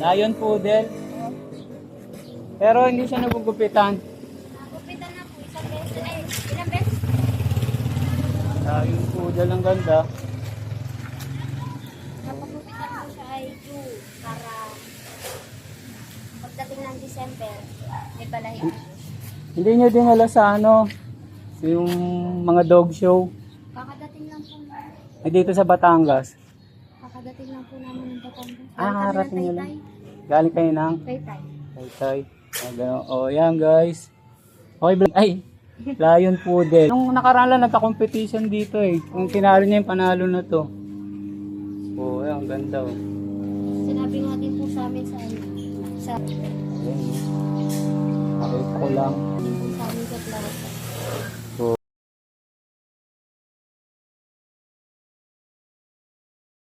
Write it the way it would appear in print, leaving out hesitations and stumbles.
Lion Poodle. Pero hindi siya nagugupitan. Nagupitan na po, isang beses. Ay, ilang beses? Lion Poodle ang ganda. Napagupitan po siya ay 2 para pagdating ng December, may balahibo. Hindi nyo dinala sa yung mga dog show. Kakadating lang po namin. Ay, dito sa Batangas. Kakadating lang po namin ng Batangas. Karating nyo lang. Galing kayo ng Taytay. Taytay. O, yan guys. Okay, ay, Lion Poodle. Nung nakaraan lang nagka-competition dito eh. Kung tinalo niya yung panalo na to. Oh, yan, ang ganda oh. Sinabi nga din po sa amin sa Ayan. Nakita ko lang.